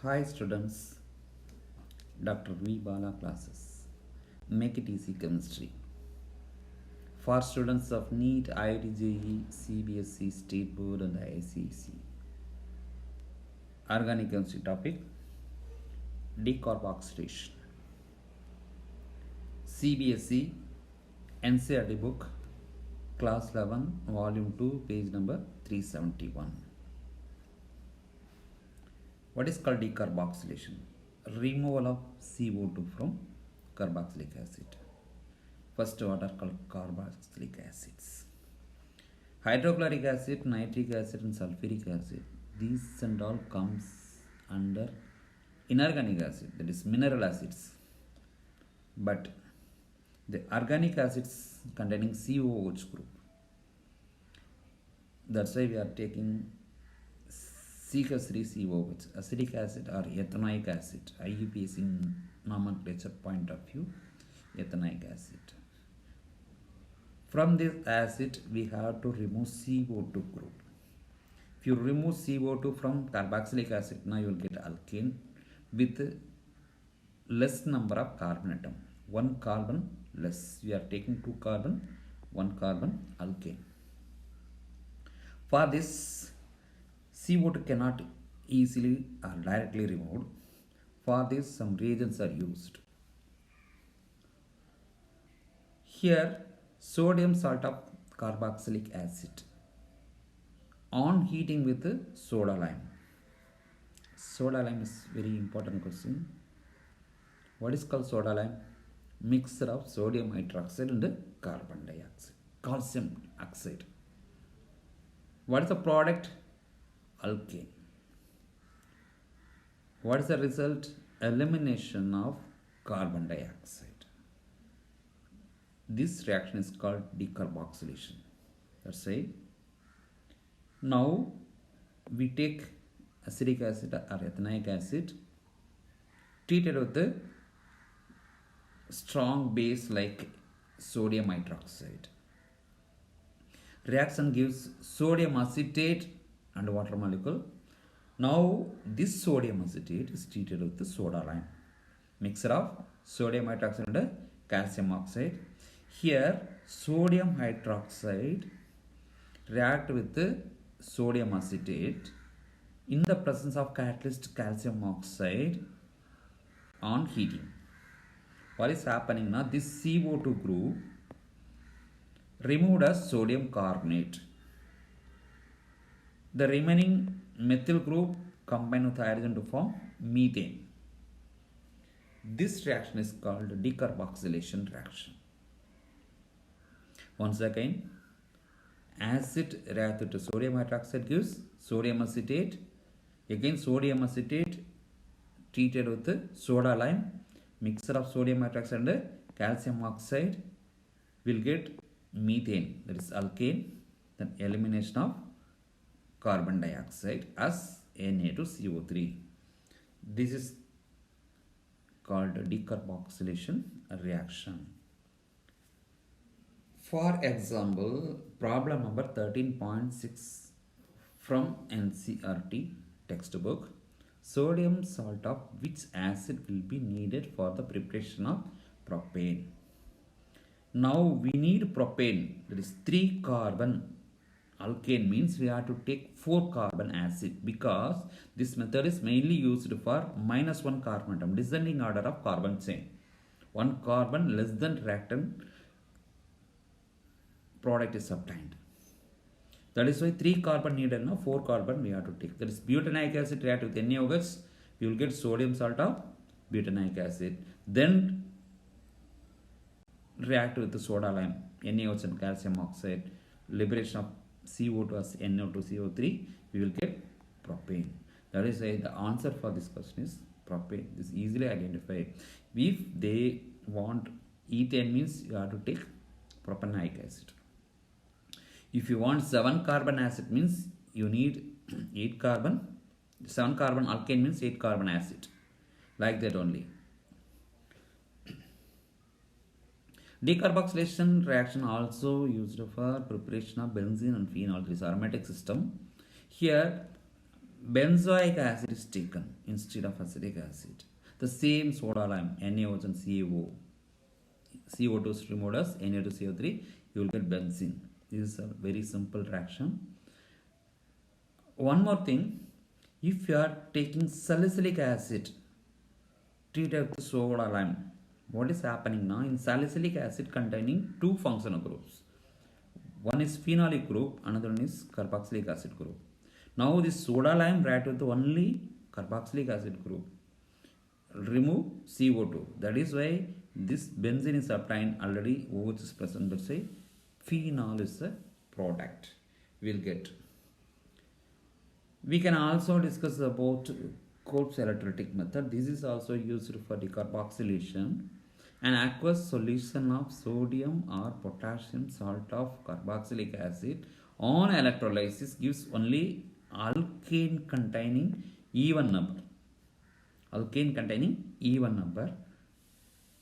Hi students, Dr. V. Bala classes. Make it easy chemistry. For students of NEET, IIT JEE, CBSE, State Board and ICC. Organic chemistry topic, decarboxylation. CBSE, NCERT book, class 11, volume 2, page number 371. What is called decarboxylation? Removal of CO2 from carboxylic acid. First, what are called carboxylic acids? Hydrochloric acid, nitric acid and sulfuric acid. These and all comes under inorganic acid, that is mineral acids. But the organic acids containing COOH group. That's why we are taking CH3COOH, acetic acid or ethanoic acid. IUPAC in nomenclature point of view, ethanoic acid. From this acid, we have to remove CO2 group. If you remove CO2 from carboxylic acid, now you will get alkane with less number of carbon atom. One carbon less. We are taking 2 carbon, 1 carbon alkane. For this, CO2 cannot easily or directly removed. For this, some reagents are used. Here, sodium salt of carboxylic acid on heating with soda lime. Soda lime is very important question. What is called soda lime? Mixture of sodium hydroxide and carbon dioxide, calcium oxide. What is the product? Alkane. What is the result? Elimination of carbon dioxide. This reaction is called decarboxylation. That's right. Now we take acetic acid or ethanoic acid treated with the strong base like sodium hydroxide. Reaction gives sodium acetate and water molecule. Now this sodium acetate is treated with the soda lime. Mixture of sodium hydroxide and calcium oxide. Here sodium hydroxide react with the sodium acetate in the presence of catalyst calcium oxide on heating. What is happening now? This CO2 group removed as sodium carbonate. The remaining methyl group combined with hydrogen to form methane. This reaction is called decarboxylation reaction. Once again, acid reacted to sodium hydroxide gives sodium acetate. Again, sodium acetate treated with the soda lime. Mixture of sodium hydroxide and calcium oxide will get methane, that is alkane. Then elimination of carbon dioxide as Na2CO3. This is called decarboxylation reaction. For example, problem number 13.6 from NCERT textbook. Sodium salt of which acid will be needed for the preparation of propane? Now we need propane, that is 3 carbon alkane, means we have to take 4 carbon acid because this method is mainly used for -1 carbon atom, descending order of carbon chain. 1 carbon less than reactant product is obtained. That is why 3 carbon needed, now 4 carbon we have to take. That is butanoic acid react with NaOH, we will get sodium salt of butanoic acid. Then react with the soda lime, NaOH and calcium oxide, liberation of CO2 as NO2CO3, we will get propane. That is why the answer for this question is propane. This is easily identified. If they want ethane, means you have to take propanoic acid. If you want 7 carbon acid, means you need 8 carbon. 7 carbon alkane means 8 carbon acid. Like that only. Decarboxylation reaction also used for preparation of benzene and phenol. This aromatic system. Here benzoic acid is taken instead of acetic acid. The same soda lime, NaOH and CaO. CO2 is removed as Na2CO3, you will get benzene. This is a very simple reaction. One more thing, if you are taking salicylic acid treated with soda lime, what is happening now? In salicylic acid containing two functional groups. One is phenolic group, another one is carboxylic acid group. Now this soda lime react with only carboxylic acid group. Remove CO2. That is why this benzene is obtained already. OH is present. Let's say phenol is a product. We will get. We can also discuss about Kolb's electrolytic method. This is also used for decarboxylation. An aqueous solution of sodium or potassium salt of carboxylic acid on electrolysis gives only alkane containing even number. Alkane containing even number.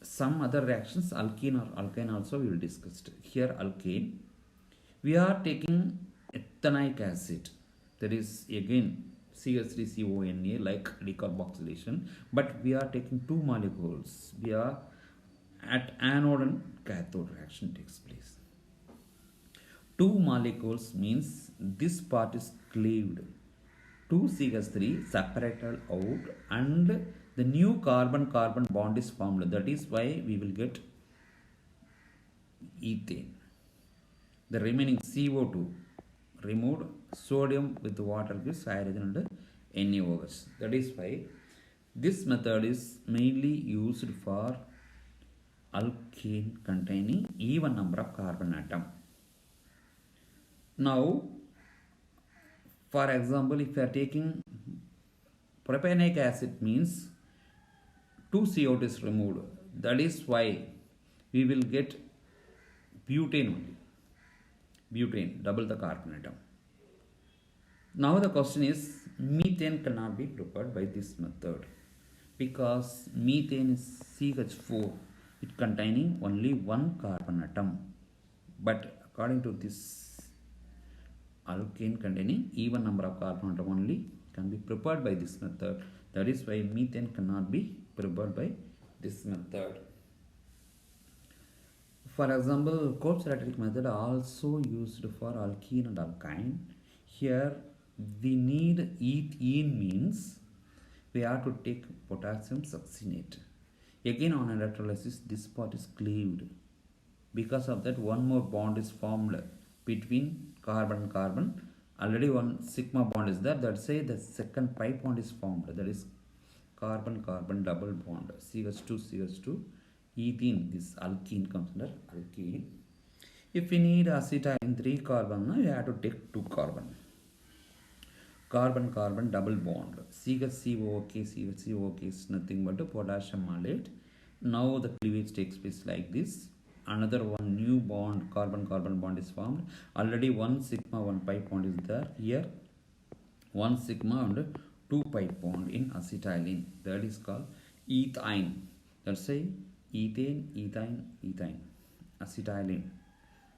Some other reactions, alkene or alkyne also we will discuss. Here alkane. We are taking ethanoic acid. That is again CH3CONA like decarboxylation. But we are taking two molecules. We are at anode and cathode reaction takes place. Two molecules means this part is cleaved. 2CH3 separated out and the new carbon-carbon bond is formed. That is why we will get ethane. The remaining CO2 removed, sodium with water gives hydrogen and NaOH. That is why this method is mainly used for alkane containing even number of carbon atom. Now, for example, if you are taking propanic acid means 2 CO2 is removed. That is why we will get butane only. Butane, double the carbon atom. Now the question is, methane cannot be prepared by this method because methane is CH4. It containing only one carbon atom. But according to this alkane containing even number of carbon atom only can be prepared by this method. That is why methane cannot be prepared by this method. For example, Kolb's electrolytic method also used for alkene and alkyne. Here we need ethene means we have to take potassium succinate. Again on electrolysis this part is cleaved. Because of that one more bond is formed between carbon and carbon. Already one sigma bond is there. That's why the second pi bond is formed. That is carbon-carbon double bond. CH2, ethene. This alkene comes under alkene. If we need acetylene 3 carbon, we have to take 2 carbon. Carbon-carbon double bond. CH2COOK is nothing but a potassium malate. Now the cleavage takes place like this. Another one new bond, carbon-carbon bond is formed. Already one sigma, one pi bond is there. Here one sigma and 2 pi bond in acetylene. That is called ethine. Let's say ethane, ethine, acetylene.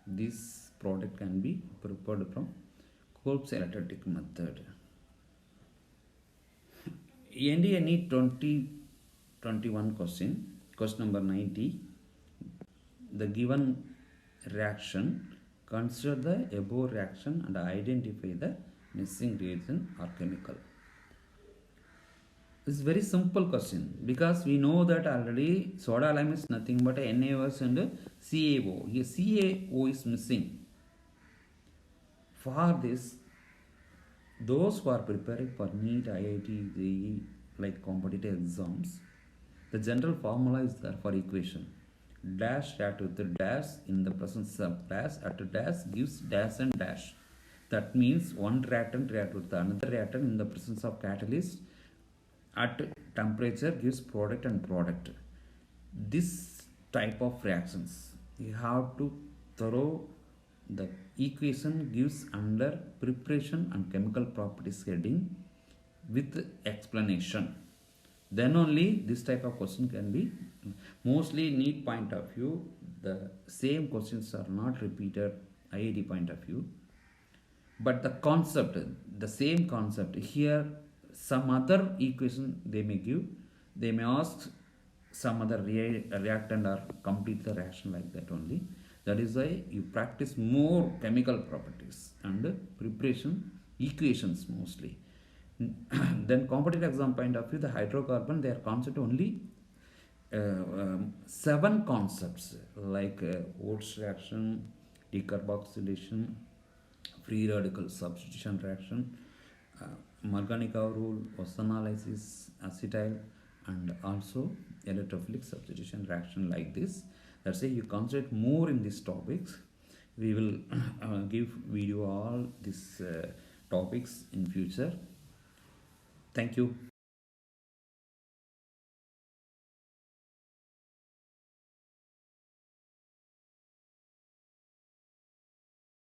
This product can be prepared from Kolb's electrolytic method. NDA need 2021 question. Question number 90. The given reaction, consider the above reaction and identify the missing reagent or chemical. This is very simple question because we know that already soda lime is nothing but NaOH and CaO. Here CaO is missing. For this, those who are preparing for NEET, IIT, JEE like competitive exams, the general formula is there for equation. Dash react with the dash in the presence of dash at dash gives dash and dash. That means one reactant react with the another reactant in the presence of catalyst at temperature gives product and product. This type of reactions you have to thorough the equation gives under preparation and chemical properties heading with explanation. Then only this type of question can be mostly NEET point of view. The same questions are not repeated IIT point of view. but the concept, the same concept here, some other equation they may give, they may ask some other reactant or complete the reaction like that only. That is why you practice more chemical properties and preparation equations mostly. Then competitive exam point of view, the hydrocarbon, their concept only seven concepts like Wolff's reaction, decarboxylation, free radical substitution reaction, Marganikov rule, ozonolysis, acetyl, and also electrophilic substitution reaction like this. That's why you concentrate more in these topics. We will give video all these topics in future. Thank you.